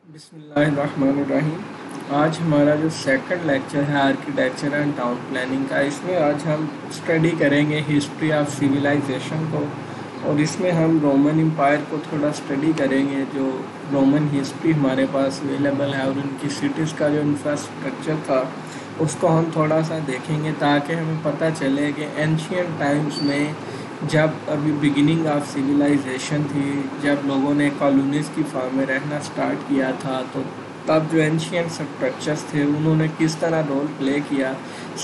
بسم اللہ الرحمن الرحیم۔ آج ہمارا جو سیکنڈ لیکچر ہے آرکیٹیکچر اینڈ ٹاؤن پلاننگ کا، اس میں آج ہم اسٹڈی کریں گے ہسٹری آف سویلائزیشن کو، اور اس میں ہم رومن امپائر کو تھوڑا اسٹڈی کریں گے۔ جو رومن ہسٹری ہمارے پاس اویلیبل ہے اور ان کی سٹیز کا جو انفراسٹرکچر تھا اس کو ہم تھوڑا سا دیکھیں گے، تاکہ ہمیں پتہ چلے کہ اینشینٹ ٹائمز میں جب ابھی بگننگ آف سویلائزیشن تھی، جب لوگوں نے کالونیز کی فارم میں رہنا سٹارٹ کیا تھا، تو تب جو اینشینٹ سٹرکچرز تھے انہوں نے کس طرح رول پلے کیا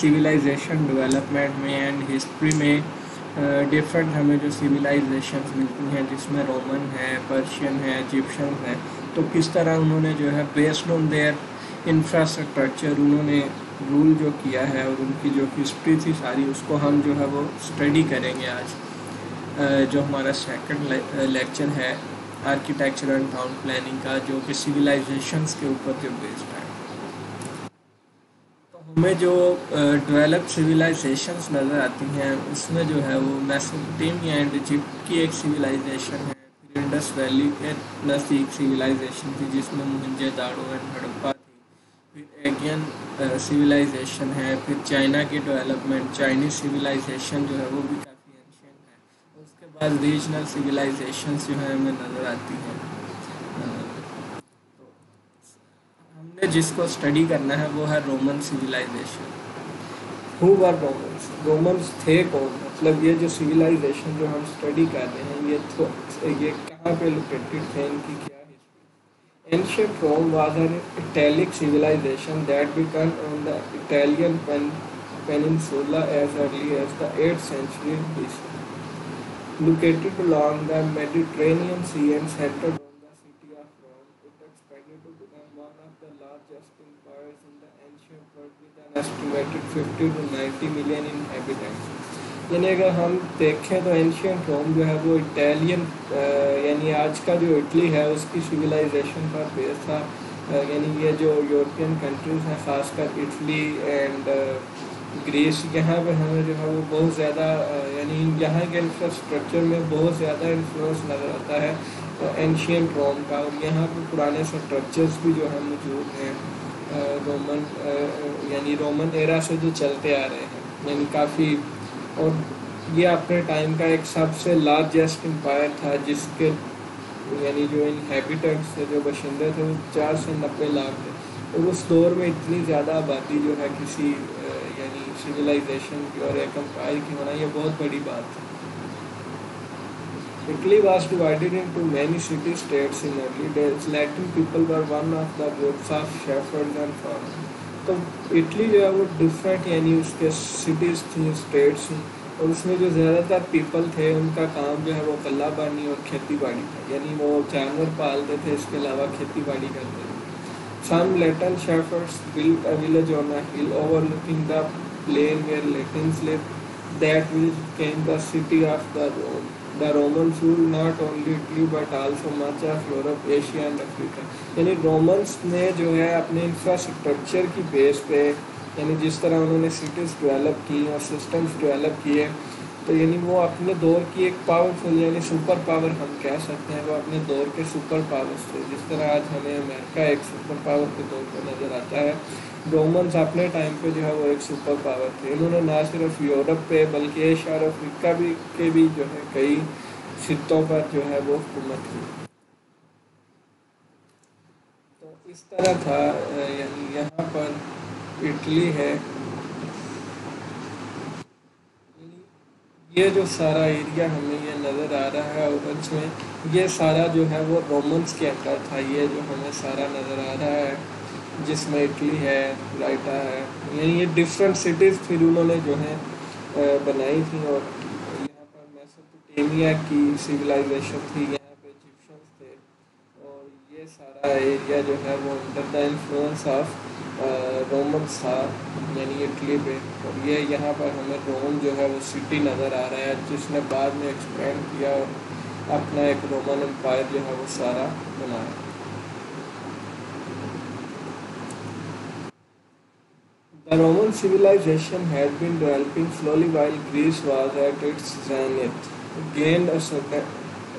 سویلائزیشن ڈیولپمنٹ میں اینڈ ہسٹری میں۔ ڈفرینٹ ہمیں جو سویلائزیشنز ملتی ہیں جس میں رومن ہے، پرشین ہے، ایجپشن ہے، تو کس طرح انہوں نے جو ہے بیسڈ آن دیئر انفراسٹرکچر انہوں نے رول جو کیا ہے، اور ان کی جو ہسٹری تھی ساری، اس کو ہم جو ہے وہ اسٹڈی کریں گے آج۔ جو ہمارا سیکنڈ لیکچر ہے آرکیٹیکچر اینڈ ٹاؤن پلاننگ کا، جو کہ سویلائزیشنس کے اوپر جو بیسڈ ہے۔ تو ہمیں جو ڈیولپ سویلائزیشنس نظر آتی ہیں اس میں جو ہے وہ میسوپوٹیمیا اینڈ ایجپٹ کی ایک سویلائزیشن ہے، پھر انڈس ویلی کے نزدیک سویلائزیشن تھی جس میں موہنجو داڑو اینڈ ہڑپا تھی، پھر ایگین سویلائزیشن ہے، پھر چائنا کی ڈیولپمنٹ، چائنیز سویلائزیشن جو ہے وہ بھی کافی اینشینٹ ہے، اور اس کے بعد ریجنل سویلائزیشنس جو ہیں ہمیں نظر آتی ہیں۔ تو ہم نے جس کو اسٹڈی کرنا ہے وہ ہے رومن سویلائزیشن۔ ہو ور رومنس، رومنس تھے کون؟ مطلب یہ جو سویلائزیشن جو ہم اسٹڈی کر رہے ہیں یہ کہاں پہ لوکیٹڈ تھے، ان کی کیا history? Ancient Rome was an Italic civilization that began on the Italian peninsula as early as the 8th century BC. Located along the Mediterranean Sea and centered on the city of Rome, it expanded to become one of the largest empires in the ancient world with an estimated 50 to 90 million inhabitants. یعنی اگر ہم دیکھیں تو ancient روم جو ہے وہ Italian یعنی آج کا جو اٹلی ہے اس کی سویلائزیشن پر بیس تھا۔ یعنی یہ جو یورپین کنٹریز ہیں، خاص کر اٹلی اینڈ گریس، یہاں پہ ہمیں جو ہے وہ بہت زیادہ یعنی یہاں کے انفراسٹرکچر میں بہت زیادہ انفلوئنس نظر آتا ہے اینشینٹ روم کا، اور یہاں پہ پرانے سٹرکچرز بھی جو ہیں موجود ہیں رومن یعنی رومن ایرا سے جو چلتے آ رہے ہیں، یعنی کافی، اور یہ اپنے ٹائم کا ایک سب سے لارجسٹ امپائر تھا جس کے یعنی جو انہیبیٹنٹس تھے، جو باشندے تھے، وہ 4 سے 90 لاکھ تھے، اور اس دور میں اتنی زیادہ آبادی جو ہے کسی یعنی سویلائزیشن کی اور ایک امپائر کی ہونا یہ بہت بڑی بات تھی۔ Italy was divided into many city-states in early days. Latin people were one of the groups of shepherds and farmers. تو اٹلی جو ہے وہ ڈفرینٹ یعنی اس کے سٹیز تھیں، اسٹیٹس تھیں، اور اس میں جو زیادہ تر پیپل تھے ان کا کام جو ہے وہ غلہ بانی اور کھیتی باڑی تھا، یعنی وہ جانور پالتے تھے، اس کے علاوہ کھیتی باڑی کرتے تھے۔ Some Latin shepherds built a village on a hill overlooking the plain where Latins lived. That village became the city of the Rome. The Romans ruled not only Italy but also much of Europe, Asia and Africa. یعنی Romans نے جو ہے اپنے infrastructure کی بیس پہ، یعنی جس طرح انہوں نے سٹیز ڈیولپ کی اور سسٹمز ڈیولپ کیے، تو یعنی وہ اپنے دور کی ایک پاورفل یعنی سپر پاور ہم کہہ سکتے ہیں، وہ اپنے دور کے سپر پاورز تھے، جس طرح آج ہمیں امریکہ ایک سپر پاور کے طور پر نظر آتا ہے۔ رومنز اپنے ٹائم پہ جو ہے وہ ایک سپر پاور تھے۔ انہوں نے نہ صرف یورپ پہ بلکہ ایشیا اور افریقہ کے بھی جو ہے کئی خطوں پر جو ہے وہ حکومت کی۔ تو اس طرح تھا، یعنی یہاں پر اٹلی ہے، یہ جو سارا ایریا ہمیں یہ نظر آ رہا ہے اورنج میں، یہ سارا جو ہے وہ رومنس کے انڈر تھا۔ یہ جو ہمیں سارا نظر آ رہا ہے جس میں اٹلی ہے، رائٹا ہے، یعنی یہ ڈفرینٹ سٹیز پھر انہوں نے جو ہے بنائی تھیں، اور یہاں پر میسوپوٹیمیا کی سویلائزیشن تھی، یہاں پہ ایجپشنس تھے، اور یہ سارا ایریا جو ہے وہ under the influence of Romans تھا، یعنی اٹلی پہ۔ اور یہ یہاں پر ہمیں روم جو ہے وہ سٹی نظر آ رہا ہے جس نے بعد میں ایکسپینڈ کیا اور اپنا ایک رومن امپائر جو ہے وہ سارا بنایا۔ The Roman civilization had been developing slowly while Greece was at its zenith. It gained a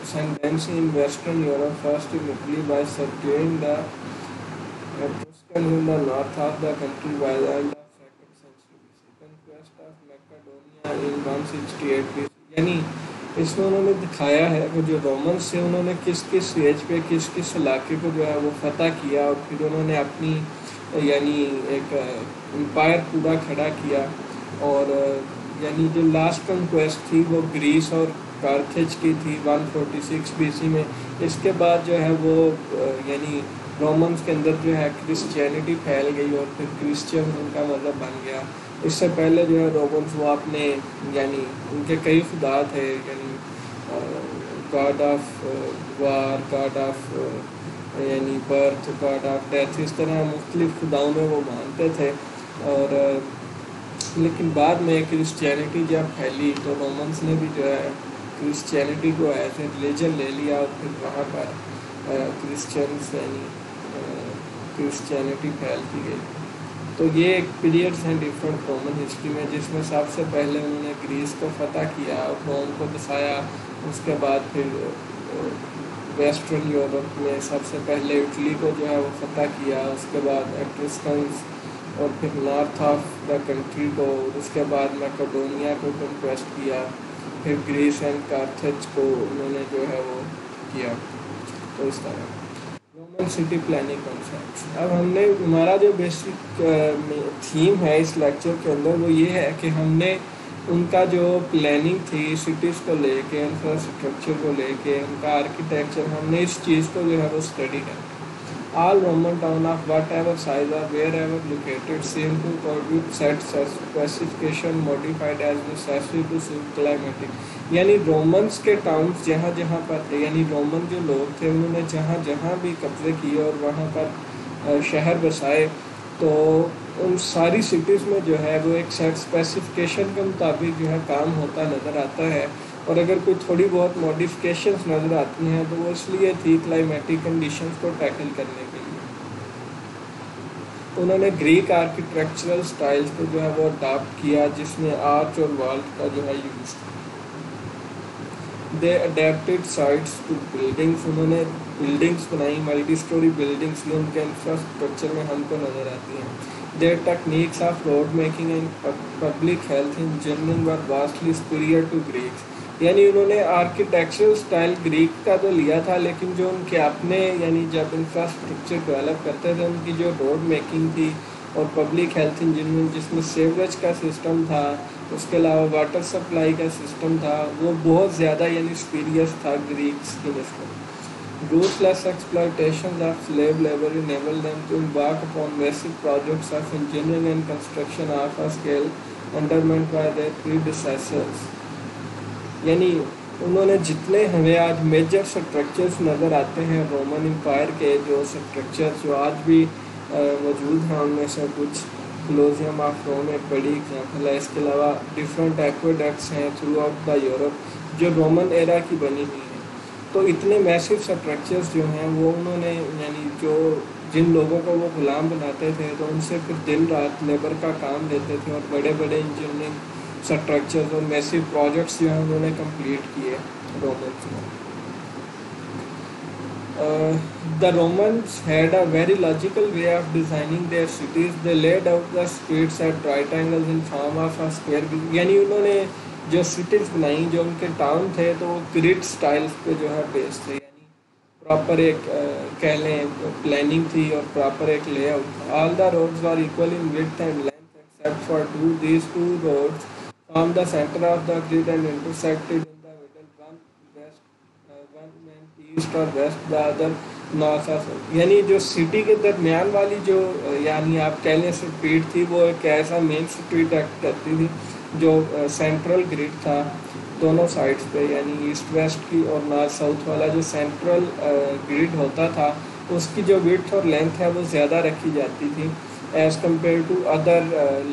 ascendancy in Western Europe, first in Italy by subduing the Etruscans in the north of the country by the end of 2nd century BC. Conquest of Macedonia in 168 BC. یعنی اس میں انہوں نے دکھایا ہے کہ جو Romans سے انہوں نے کس کس ایج پہ کس کس علاقے کو جو ہے وہ فتح کیا اور پھر انہوں نے اپنی یعنی ایک امپائر پورا کھڑا کیا. اور یعنی جو لاسٹ کنکویسٹ تھی وہ گریس اور کارتھیج کی تھی 146 بی سی میں. اس کے بعد جو ہے وہ یعنی رومنس کے اندر جو ہے کرسچینٹی پھیل گئی اور پھر کرسچن ان کا مذہب بن گیا. اس سے پہلے جو ہے رومنس وہ اپنے یعنی ان کے کئی خدا تھے, یعنی god of war, god of یعنی برتھ, گاڈ آف ڈیتھ, اس طرح مختلف خداؤں میں وہ مانتے تھے. اور لیکن بعد میں کرسچینٹی جب پھیلی تو رومنس نے بھی جو ہے کرسچینٹی کو ایز اے ریلیجن لے لیا اور پھر وہاں پر کرسچنس یعنی کرسچینٹی پھیلتی گئی. تو یہ ایک پیریڈس ہیں ڈفرینٹ رومن ہسٹری میں, جس میں سب سے پہلے انہوں نے گریس کو فتح کیا اور روم کو بسایا. اس کے بعد پھر ویسٹرن یورپ میں سب سے پہلے اٹلی کو جو ہے وہ فتح کیا. اس کے بعد ایٹرسکنس اور پھر نارتھ آف دا کنٹری کو, اس کے بعد میکڈونیا کو کنکویسٹ کیا. پھر گریس اینڈ کارتھیج کو انہوں نے جو ہے وہ کیا. تو اس طرح رومن سٹی پلاننگ کانسیپٹس. اب ہم نے ہمارا جو بیسک تھیم ہے اس لیکچر کے اندر وہ یہ ہے کہ ہم نے ان کا جو پلاننگ تھی سٹیز کو لے کے, انفراسٹرکچر کو لے کے, ان کا آرکیٹیکچر, ہم نے اس چیز کو جو ہے وہ اسٹڈی کرنا. All Roman town of whatever size or wherever located seem to produce set specification modified as necessary to suit climatic. یعنی رومنس کے ٹاؤنس جہاں جہاں پر تھے, یعنی رومن جو لوگ تھے انہوں نے جہاں جہاں بھی قبضے کیے اور وہاں پر شہر بسائے, تو ان ساری سٹیز میں جو ہے وہ ایک سیٹ اسپیسیفکیشن کے مطابق جو ہے کام ہوتا نظر آتا ہے. اور اگر کوئی تھوڑی بہت ماڈیفکیشنز نظر آتی ہیں تو وہ اس لیے تھی کلائمیٹک کنڈیشنز کو ٹیکل کرنے کے لیے. انہوں نے گریک آرکیٹیکچرل سٹائلز کو جو ہے وہ اڈاپٹ کیا جس میں آرچ اور والٹ کا جو ہے یوز تھا. دے اڈیپٹیڈ سائٹس ٹو بلڈنگس. انہوں نے بلڈنگس بنائی, ملٹی سٹوری بلڈنگس جو ان کے انفراسٹرکچر میں ہم کو نظر آتی ہیں. Their techniques of road making and public health engineering were vastly superior to Greeks. یعنی انہوں نے آرکیٹیکچرل اسٹائل گریک کا تو لیا تھا, لیکن جو ان کے اپنے یعنی جب انفراسٹرکچر ڈیولپ کرتے تھے ان کی جو روڈ میکنگ تھی اور پبلک ہیلتھ انجینئرنگ جس میں سیوریج کا سسٹم تھا, اس کے علاوہ واٹر سپلائی کا سسٹم تھا, وہ بہت زیادہ یعنی سپیریئر تھا گریکس کی نسبت. Ruthless exploitation of slave labor enabled them to embark upon massive projects of engineering and construction of a scale undermined by their predecessors. یعنی انہوں نے جتنے ہمیں آج میجر سٹرکچرز نظر آتے ہیں رومن امپائر کے, جو سٹرکچرز جو آج بھی موجود ہیں ان میں سے کچھ کلوزیم آف روم ایک بڑی ایگزامپل ہے. اس کے علاوہ ڈفرینٹ ایکویڈکٹس ہیں تھرو آؤٹ دا یورپ جو رومن ایرا کی بنی ہوئی ہیں. تو اتنے میسو سٹرکچرز جو ہیں وہ انہوں نے یعنی جو جن لوگوں کو وہ غلام بناتے تھے تو ان سے پھر دن رات لیبر کا کام لیتے تھے اور بڑے بڑے انجینئرنگ سٹرکچرز اور میسو پروجیکٹس جو ہیں انہوں نے کمپلیٹ کیے رومنس میں. The Romans had a very logical way of designing their cities. They laid out the streets at right angles in form of a square. یعنی انہوں نے جو سٹیز بنائیں جو ان کے ٹاؤن تھے تو وہ گریڈ سٹائلز پہ جو ہے بیس تھے, یعنی پراپر ایک کہہ لیں پلاننگ تھی اور پراپر ایک لے آؤٹ تھا. All the roads are equal in width and length except for two. These two roads from the centre of the grid and intersected in the middle, one west one main east اور west, the other north اور south. یعنی جو city کے درمیان والی جو یعنی آپ کہہ لیں اسٹریٹ تھی وہ ایک ایسا مین اسٹریٹ ایکٹ کرتی تھی جو سینٹرل گریڈ تھا دونوں سائڈس پہ, یعنی ایسٹ ویسٹ کی اور نارتھ ساؤتھ والا جو سینٹرل گریڈ ہوتا تھا اس کی جو وڈتھ اور لینتھ ہے وہ زیادہ رکھی جاتی تھی as compared to other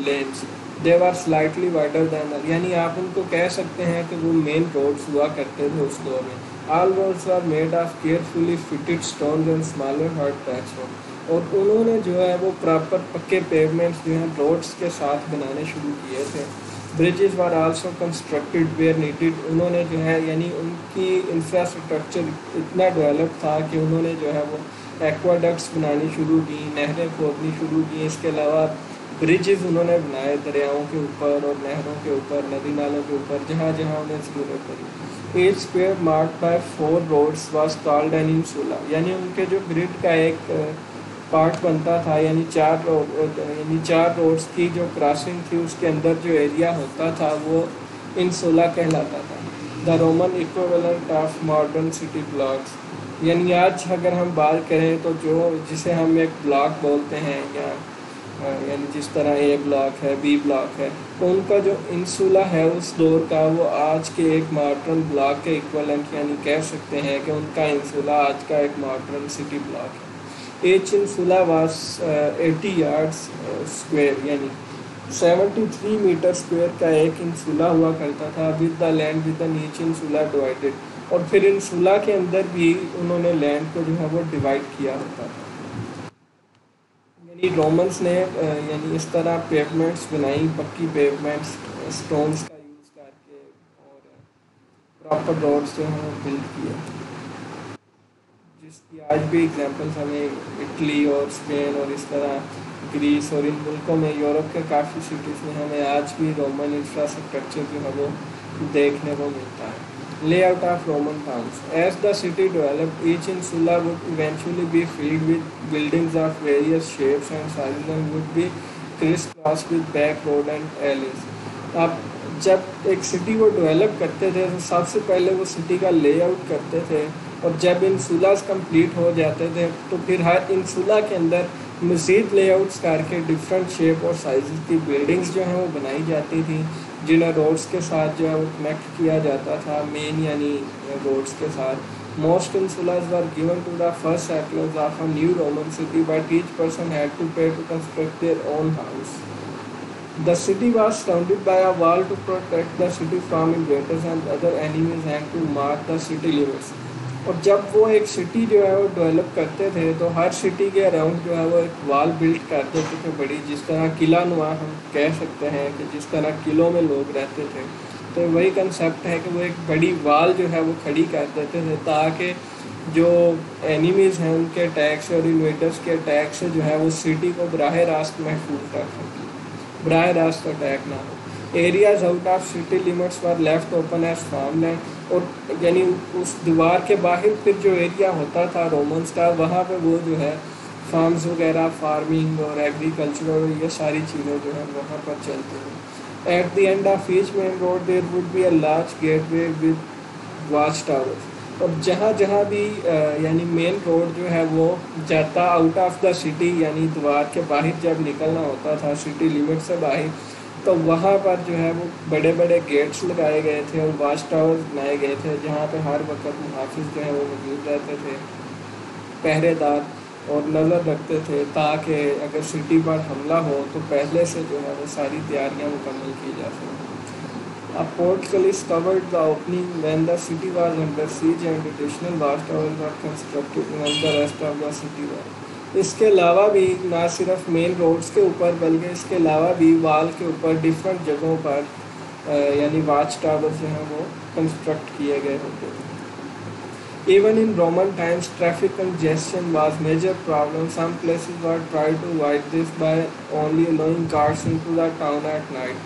lanes. They are slightly wider than, یعنی آپ ان کو کہہ سکتے ہیں کہ وہ مین روڈس ہوا کرتے تھے اس دور میں. All roads are made of carefully fitted stones and smaller hard پیچ روڈ. اور انہوں نے جو ہے وہ پراپر پکے پیومنٹس جو ہیں روڈس کے ساتھ بنانے شروع کیے تھے. bridges were also constructed where needed. انہوں نے جو ہے یعنی ان کی انفراسٹرکچر اتنا ڈیولپ تھا کہ انہوں نے جو ہے وہ ایکواڈکٹس بنانی شروع کی، نہریں کھودنی شروع کی. اس کے علاوہ بریجز انہوں نے بنائے دریاؤں کے اوپر اور نہروں کے اوپر، ندی نالوں کے اوپر، جہاں جہاں انہیں ضرورت پڑی. Each square marked by 4 roads was called an insula. یعنی ان کے جو گرڈ کا ایک پارٹ بنتا تھا، یعنی 4 روڈس کی جو کراسنگ تھی اس کے اندر جو ایریا ہوتا تھا وہ انسولا کہلاتا تھا. The Roman equivalent of modern city blocks. یعنی آج اگر ہم بات کریں تو جسے ہم ایک بلاک بولتے ہیں، یا یعنی جس طرح اے بلاک ہے، بی بلاک ہے، تو ان کا جو انسولا ہے اس دور کا وہ آج کے ایک ماڈرن بلاک کے ایکویلنٹ، یعنی کہہ سکتے ہیں کہ ان کا انسولا آج کا ایک ماڈرن سٹی بلاک ہے. ایچ انسولا واز 80 یارڈس اسکوائر، یعنی 73 میٹر اسکوائر کا ایک انسولا ہوا کرتا تھا. With the land with the each insula divided. اور پھر انسولا کے اندر بھی انہوں نے لینڈ کو جو ہے وہ ڈیوائڈ کیا ہوتا تھا. یعنی رومنس نے یعنی اس طرح پیومنٹس بنائی، پکی پیومنٹس اسٹونس کا یوز کر کے، اور پراپر روڈس جو ہیں بلڈ کیا، جس کی آج بھی ایگزامپلس ہمیں اٹلی اور اسپین اور اس طرح گریس اور ان ملکوں میں، یورپ کے کافی سٹیز میں ہمیں آج بھی رومن انفراسٹرکچر جو ہے وہ دیکھنے کو ملتا ہے. Layout of Roman towns. As the city developed, each insula would eventually be filled with buildings of various shapes and sizes and would be crisscrossed with back road and alleys. اب جب ایک سٹی کو develop کرتے تھے تو سب سے پہلے وہ سٹی کا لے آؤٹ کرتے تھے، اور جب انسولاز کمپلیٹ ہو جاتے تھے تو پھر ہر انسولا کے اندر مزید لے آؤٹس کر کے ڈفرینٹ شیپ اور سائزز کی بلڈنگز جو ہیں وہ بنائی جاتی تھیں، جنہیں روڈس کے ساتھ جو ہے وہ کنیکٹ کیا جاتا تھا، مین یعنی روڈس کے ساتھ. Most insulas were given to the first settlers of a new Roman city but each person had to pay to construct their own house. The city was surrounded by a wall to protect the city from invaders and other enemies and to mark the city limits. اور جب وہ ایک city جو ہے وہ develop کرتے تھے تو ہر سٹی کے اراؤنڈ جو ہے وہ ایک وال بلڈ کر دیتے تھے بڑی، جس طرح قلعہ نما ہم کہہ سکتے ہیں کہ جس طرح قلعوں میں لوگ رہتے تھے، تو وہی کنسیپٹ ہے کہ وہ ایک بڑی وال جو ہے وہ کھڑی کر دیتے تھے تاکہ جو اینیمیز ہیں ان کے اٹیک سے اور انویڈرز کے اٹیک سے جو ہے وہ سٹی کو براہ راست محفوظ کر سکے، براہ راست اٹیک نہ ہو. Areas out of city limits were left open as farm land. اور یعنی اس دیوار کے باہر پھر جو ایریا ہوتا تھا رومنس کا، وہاں پہ وہ جو ہے فارمز وغیرہ، فارمنگ اور ایگریکلچر اور یہ ساری چیزیں جو ہیں وہاں پر چلتی ہیں. At the end of each main road there would be a large gateway with watch towers. اور جہاں جہاں بھی یعنی مین روڈ جو ہے وہ جاتا آؤٹ آف دا سٹی، یعنی دیوار کے باہر جب نکلنا ہوتا تھا سٹی لمٹ سے باہر، تو وہاں پر جو ہے وہ بڑے بڑے گیٹس لگائے گئے تھے اور واچ ٹاور بنائے گئے تھے جہاں پہ ہر وقت محافظ جو ہے وہ موجود رہتے تھے، پہرے دار، اور نظر رکھتے تھے تاکہ اگر سٹی پر حملہ ہو تو پہلے سے جو ہے وہ ساری تیاریاں مکمل کی جا سکیں. A portcullis covered the opening when the city was under siege and additional watchtowers were constructed when the rest of the city was. اس کے علاوہ بھی نہ صرف مین روڈز کے اوپر بلکہ اس کے علاوہ بھی وال کے اوپر ڈفرینٹ جگہوں پر یعنی واچ ٹاور جو ہیں وہ کنسٹرکٹ کیے گئے ہوتے تھے. Even in Roman times, traffic congestion was major problem. Some places were tried to avoid this by only allowing cars into the town at night.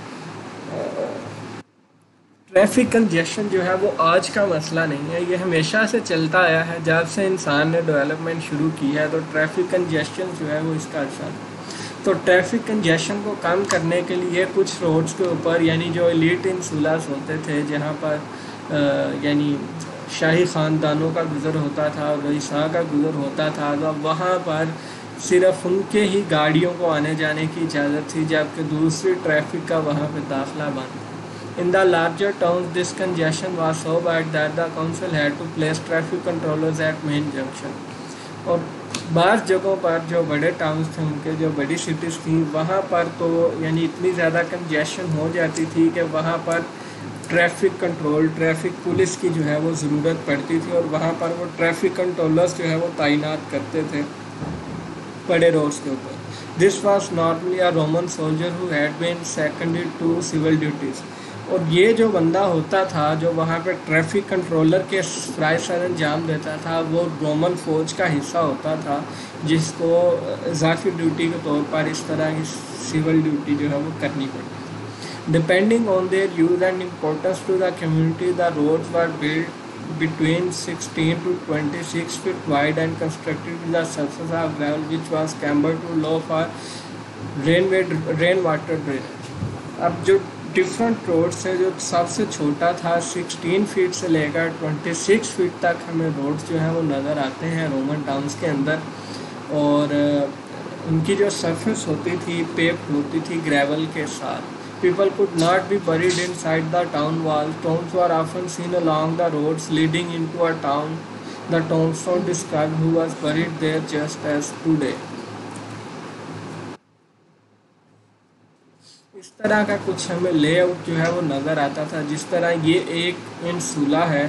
Traffic congestion جو ہے وہ آج کا مسئلہ نہیں ہے، یہ ہمیشہ سے چلتا آیا ہے. جب سے انسان نے ڈیولپمنٹ شروع کی ہے تو ٹریفک کنجیشن جو ہے وہ اس کا حصہ ہے. تو ٹریفک کنجیشن کو کم کرنے کے لیے کچھ روڈز کے اوپر یعنی جو ایلیٹ انسولاز ہوتے تھے جہاں پر یعنی شاہی خاندانوں کا گزر ہوتا تھا، رئیساں کا گزر ہوتا تھا، تو وہاں پر صرف ان کے ہی گاڑیوں کو آنے جانے کی اجازت تھی، جبکہ دوسری ٹریفک کا وہاں پہ داخلہ بند. In the larger towns, this congestion was so bad that the council had to place traffic controllers at main junction. اور بعض جگہوں پر جو بڑے ٹاؤنز تھے، ان کے جو بڑی سٹیز تھیں، وہاں پر تو یعنی اتنی زیادہ کنجیشن ہو جاتی تھی کہ وہاں پر ٹریفک کنٹرول، ٹریفک پولیس کی جو ہے وہ ضرورت پڑتی تھی، اور وہاں پر وہ ٹریفک کنٹرولرز جو ہے وہ تعینات کرتے تھے بڑے روڈز کے اوپر. This was normally a Roman soldier who had been seconded to civil duties. اور یہ جو بندہ ہوتا تھا جو وہاں پہ ٹریفک کنٹرولر کے فرائض سر انجام دیتا تھا وہ رومن فوج کا حصہ ہوتا تھا جس کو اضافی ڈیوٹی کے طور پر اس طرح کی سول ڈیوٹی جو ہے وہ کرنی پڑتی تھی. Depending on their use and importance to the community the roads were built between 16 to 26 feet wide and constructed with a surface of gravel which was cambered too low for rainwater drainage. اب جو different roads ہیں جو سب سے چھوٹا تھا 16 fat سے لے کر 26 فیٹ تک ہمیں روڈس جو ہیں وہ نظر آتے ہیں رومن ٹاؤنس کے اندر, اور ان کی جو سرفیس ہوتی تھی پیپڈ ہوتی تھی گریول کے ساتھ. People could not be buried inside the town wall. Tombs were often seen along the roads leading into a town. The tombstone described who was buried there just as today. اس طرح کا کچھ ہمیں lay out جو ہے وہ نظر آتا تھا. جس طرح یہ ایک انسولا ہے,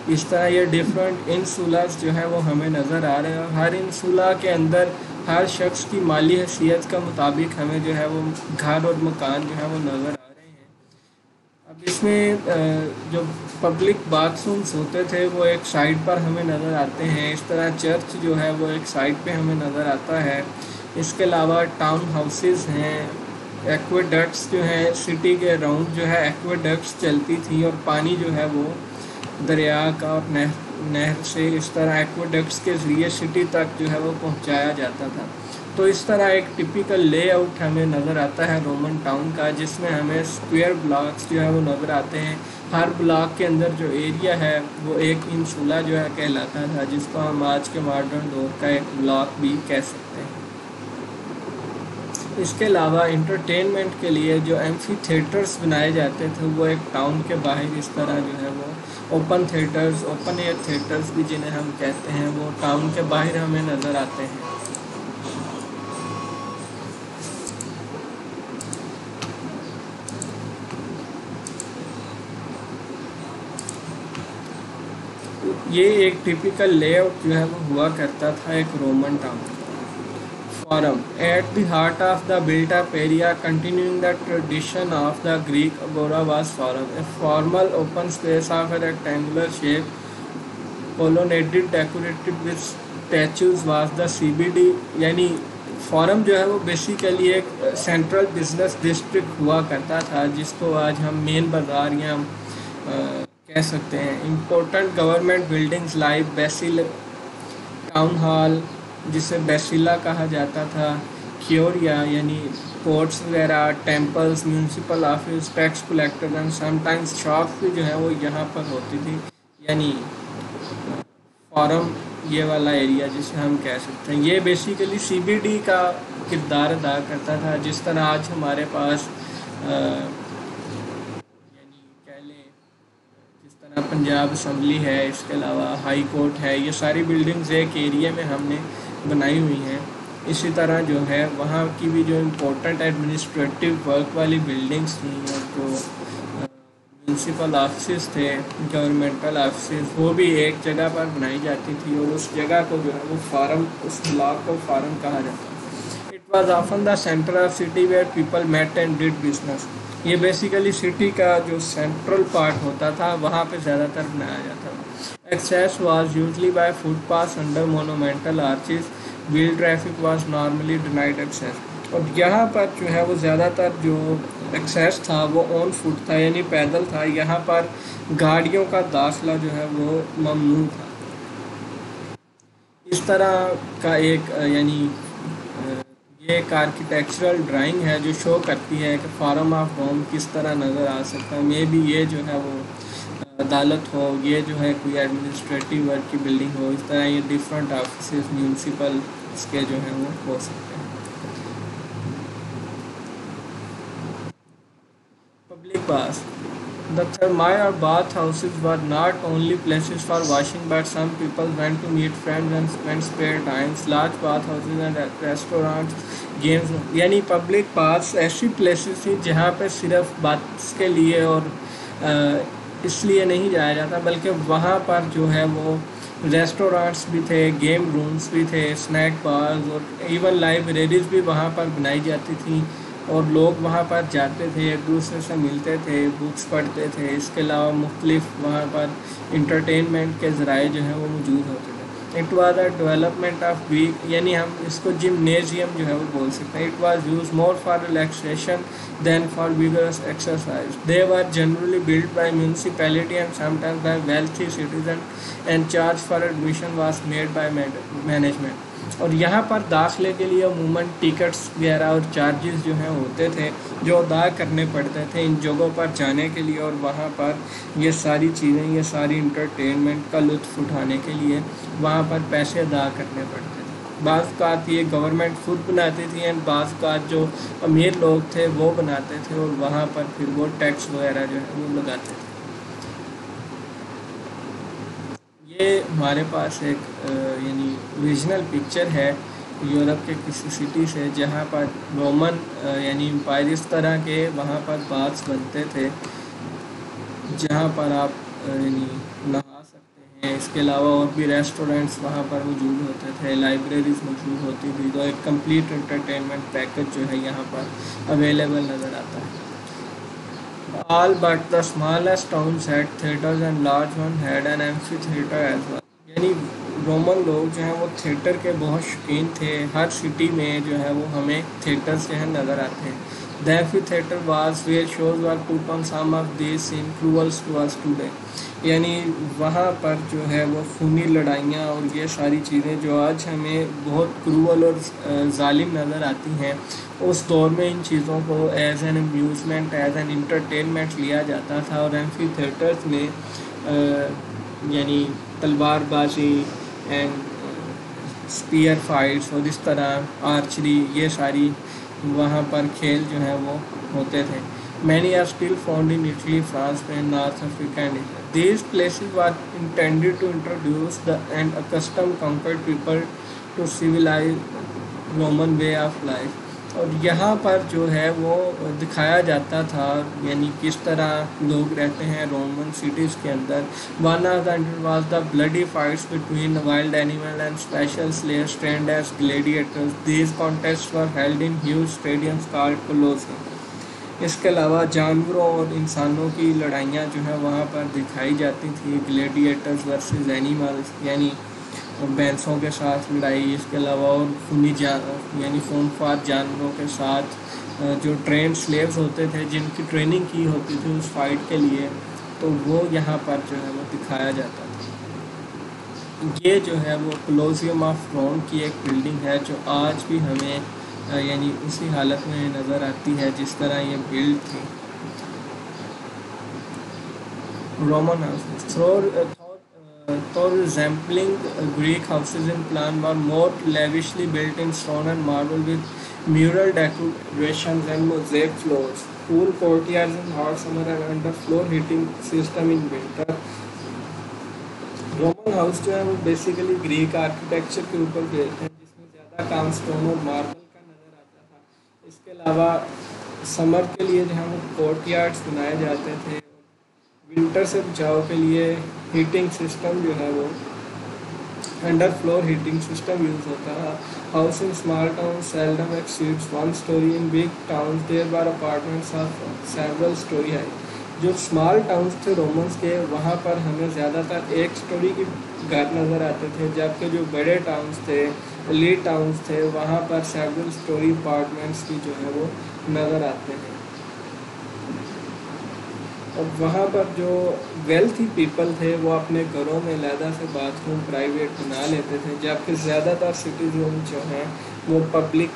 اس طرح یہ ڈفرینٹ انسولاز جو ہے وہ ہمیں نظر آ رہے ہیں. ہر انسولا کے اندر ہر شخص کی مالی حیثیت کا مطابق ہمیں جو ہے وہ گھر اور مکان جو ہے وہ نظر آ رہے ہیں. اب اس میں جو پبلک باتھ رومس ہوتے تھے وہ ایک سائڈ پر ہمیں نظر آتے ہیں. اس طرح چرچ جو ہے وہ ایک سائڈ پہ ہمیں نظر آتا ہے. اس کے علاوہ ٹاؤن ہاؤسز ہیں, ایکویڈکٹس جو ہیں سٹی کے اراؤنڈ جو ہے ایکویڈکٹس چلتی تھیں اور پانی جو ہے وہ دریا کا اور نہر سے اس طرح ایکویڈکٹس کے ذریعے سٹی تک جو ہے وہ پہنچایا جاتا تھا. تو اس طرح ایک ٹپیکل لے آؤٹ ہمیں نظر آتا ہے رومن ٹاؤن کا, جس میں ہمیں اسکوائر بلاکس جو ہے وہ نظر آتے ہیں. ہر بلاک کے اندر جو ایریا ہے وہ ایک انسولا جو ہے کہلاتا تھا, جس کو ہم آج کے ماڈرن دور کا ایک بلاک بھی کہہ سکتے ہیں. اس کے علاوہ انٹرٹینمنٹ کے لیے جو ایمفی تھیٹرز بنائے جاتے تھے وہ ایک ٹاؤن کے باہر اس طرح جو ہے وہ open theatres, open air theatres بھی جنہیں ہم کہتے ہیں, وہ ٹاؤن کے باہر ہمیں نظر آتے ہیں. یہ ایک ٹپیکل لے آؤٹ جو ہے وہ ہوا کرتا تھا ایک Roman town. Forum at the heart of the built up area continuing the tradition of the Greek agora was forum, a formal open space of a rectangular shape colonnaded decorated with statues was the CBD. یعنی forum جو ہے وہ basically ایک central business district ہوا کرتا تھا جس کو آج ہم مین بازار یا کہہ سکتے ہیں. Important government buildings like basil town hall جسے بیسیلا کہا جاتا تھا, کیوریا یعنی کورٹس وغیرہ, temples, municipal office, tax collector and sometimes shops بھی جو ہے وہ یہاں پر ہوتی تھی. یعنی فورم یہ والا ایریا جسے ہم کہہ سکتے ہیں یہ بیسیکلی سی بی ڈی کا کردار ادا کرتا تھا. جس طرح آج ہمارے پاس یعنی کہہ لیں جس طرح پنجاب اسمبلی ہے, اس کے علاوہ ہائی کورٹ ہے, یہ ساری بلڈنگز ایک ایریا میں ہم نے بنائی ہوئی ہیں. اسی طرح جو ہے وہاں کی بھی جو امپورٹنٹ ایڈمنسٹریٹو ورک والی بلڈنگس تھیں اور جو میونسپل آفسز تھے, گورنمنٹل آفسز, وہ بھی ایک جگہ پر بنائی جاتی تھی اور اس جگہ کو جو ہے وہ فارم, اس بلاک کو فارم کہا جاتا ہے. It was often the centre of city where people met and did business. یہ بیسیکلی سٹی کا جو سینٹرل پارٹ ہوتا تھا وہاں پہ زیادہ تر بنایا جاتا تھا. Access was usually by foot pass under monumental arches. Wheel traffic was normally denied access. اور یہاں پر جو ہے وہ زیادہ تر جو ایکسیس تھا وہ آن فٹ تھا یعنی پیدل تھا. یہاں پر گاڑیوں کا داخلہ جو ہے وہ ممنوع تھا. اس طرح کا ایک یعنی یہ ایک آرکیٹیکچرل ڈرائنگ ہے جو شو کرتی ہے کہ فارم آف روم کس طرح نظر آ سکتا ہے. مے بی یہ جو ہے وہ عدالت ہو, یہ جو ہے کوئی ایڈمنسٹریٹو ورک کی بلڈنگ ہو, اس طرح یہ ڈفرینٹ آفیسز میونسپل اس کے جو ہیں وہ ہو سکتے ہیں. Public baths. The thermae or bath houses were not only places for washing, but some people went to meet friends and spend spare times. Large bath houses and restaurants, games. یعنی public Baths ایسی places تھیں جہاں پہ صرف Baths کے لیے اور اس لیے نہیں جایا جاتا بلکہ وہاں پر جو ہے وہ ریسٹورانٹس بھی تھے، گیم رومس بھی تھے، اسنیک بارز اور ایون لائبریریز بھی وہاں پر بنائی جاتی تھیں، اور لوگ وہاں پر جاتے تھے، ایک دوسرے سے ملتے تھے، بکس پڑھتے تھے۔ اس کے علاوہ مختلف وہاں پر انٹرٹینمنٹ کے ذرائع جو ہیں وہ موجود ہوتے تھے۔ It was a development of week, یعنی ہم اس کو جمنیزیم جو ہے وہ بول سکتے ہیں۔ It was use more for relaxation than for vigorous exercise. They were generally built by municipality and sometimes by wealthy citizen and charge for admission was made by management. اور یہاں پر داخلے کے لیے عموماً ٹکٹس وغیرہ اور charges جو ہیں ہوتے تھے جو ادا کرنے پڑتے تھے ان جگہوں پر جانے کے لیے، اور وہاں پر یہ ساری چیزیں، یہ ساری انٹرٹینمنٹ کا لطف اٹھانے کے لیے وہاں پر پیسے ادا کرنے پڑتے تھے۔ بعض اوقات یہ گورنمنٹ خود بناتی تھی، اینڈ بعض اوقات جو امیر لوگ تھے وہ بناتے تھے، اور وہاں پر پھر وہ ٹیکس وغیرہ جو ہے وہ لگاتے تھے۔ یہ ہمارے پاس ایک یعنی اوریجنل پکچر ہے یورپ کے کسی سٹی سے، جہاں پر رومن یعنی امپائر اس طرح کے وہاں پر باتھ بنتے تھے جہاں پر آپ یعنی نہا سکتے ہیں۔ اس کے علاوہ اور بھی ریسٹورینٹس وہاں پر موجود ہوتے تھے، لائبریریز موجود ہوتی تھی، تو ایک کمپلیٹ انٹرٹینمنٹ پیکج جو ہے یہاں پر اویلیبل نظر آتا ہے۔ All but the smallest towns had theatres and large one had an amphitheatre as well۔ یعنی رومن لوگ جو ہیں وہ تھیٹر کے بہت شوقین تھے۔ ہر سٹی میں جو ہے وہ ہمیں تھیٹرز جو ہیں نظر آتے ہیں۔ The amphitheater was where shows were put on, some of these seem cruel to us today۔ یعنی وہاں پر جو ہے وہ خونی لڑائیاں اور یہ ساری چیزیں جو آج ہمیں بہت کرول اور ظالم نظر آتی ہیں، اس دور میں ان چیزوں کو as an amusement, as an entertainment لیا جاتا تھا، اور ایمفی تھیٹرز میں یعنی تلوار بازی اینڈ اسپیئر فائٹس اور اس طرح آرچری، یہ ساری وہاں پر کھیل جو ہیں وہ ہوتے تھے۔ Many are still found in Italy, France, and North Africa and Asia۔ These places were intended to introduce the and accustom conquered people to civilized Roman way of life۔ اور یہاں پر جو ہے وہ دکھایا جاتا تھا یعنی کس طرح لوگ رہتے ہیں رومن سٹیز کے اندر۔ One of the was the bloody fights between wild animal and special slayers trained as gladiators۔ These contests were held in huge stadiums called Colosseum۔ اس کے علاوہ جانوروں اور انسانوں کی لڑائیاں جو ہیں وہاں پر دکھائی جاتی تھی، گلیڈیٹرز ورسز اینیملز، یعنی بھینسوں کے ساتھ لڑائی۔ اس کے علاوہ اور خونی یعنی خونخوار جانوروں کے ساتھ جو ٹرینڈ سلیوز ہوتے تھے جن کی ٹریننگ کی ہوتی تھی اس فائٹ کے لیے، تو وہ یہاں پر جو ہے وہ دکھایا جاتا تھا۔ یہ جو ہے وہ کولوسیوم آف روم کی ایک بلڈنگ ہے جو آج بھی ہمیں یعنی اسی حالت میں نظر آتی ہے جس طرح یہ بلڈ تھی۔ Roman houses though resembling Greek houses in plan were more lavishly built in stone and marble with mural decorations and mosaic floors, cool courtyards in hot summer and underfloor heating system in winter۔ Roman house جو ہے وہ basically Greek architecture کے اوپر based ہیں، جس میں زیادہ کام stone اور ماربل کا نظر آتا تھا۔ اس کے علاوہ سمر کے لیے جو ہے وہ کورٹ یارڈس بنائے جاتے تھے، ونٹر سے بچاؤ کے لیے ہیٹنگ سسٹم جو ہے وہ under floor heating system use ہوتا ہے۔ House in small town seldom exceeds one storey, in big towns there were apartments of several storey high. جو اسمال ٹاؤنز تھے رومنس کے، وہاں پر ہمیں زیادہ تر ایک اسٹوری کے گھر نظر آتے تھے، جبکہ جو بڑے ٹاؤنز تھے، ایلیٹ ٹاؤنز تھے، وہاں پر سیورل اسٹوری اپارٹمنٹس بھی جو ہے وہ نظر آتے ہیں۔ اور وہاں پر جو ویلتھی پیپل تھے وہ اپنے گھروں میں علیحدہ سے باتھ روم پرائیویٹ بنا لیتے تھے، جبکہ زیادہ تر سٹیزن جو ہیں وہ پبلک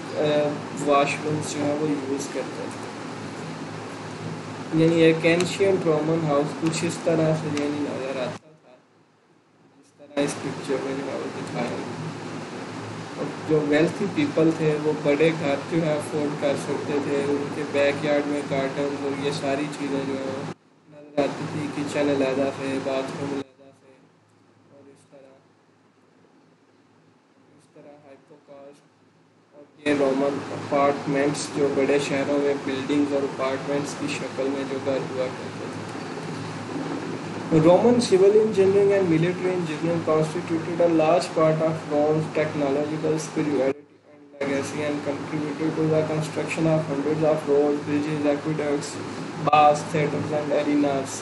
واش رومس جو ہیں وہ یوز کرتے تھے۔ یعنی ایک اینشینٹ رومن ہاؤس کچھ اس طرح سے یعنی نظر آتا تھا جس طرح اس پکچر میں جو ہے وہ دکھایا گیا۔ اور جو ویلتھی پیپل تھے وہ بڑے گھر جو ہے افورڈ کر سکتے تھے، ان کے بیک یارڈ میں گارڈنز اور یہ ساری چیزیں جو ہیں نظر آتی تھی، کچن علیحدہ سے، باتھ روم علیحدہ سے، اور اس طرح ہائپوکاسٹ۔ اور یہ رومن اپارٹمنٹس جو بڑے شہروں میں بلڈنگز اور اپارٹمنٹس کی شکل میں جو گھر ہوا کرتے تھے۔ Roman civil engineering and military engineering constituted a large part of Rome's technological superiority and legacy and contributed to the construction of hundreds of roads, bridges, aqueducts, baths, theatres and arenas.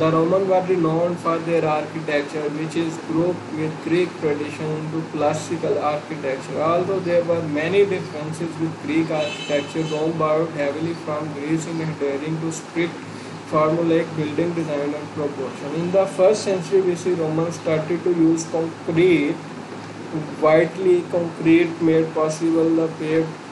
The Romans were renowned for their architecture, which is grouped with Greek tradition into classical architecture. Although there were many differences with Greek architecture, Rome borrowed heavily from Greece in adhering to strict formulaic building design and proportion. In the 1st century BC, Romans started to use concrete, widely concrete made possible the paved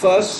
1st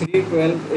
312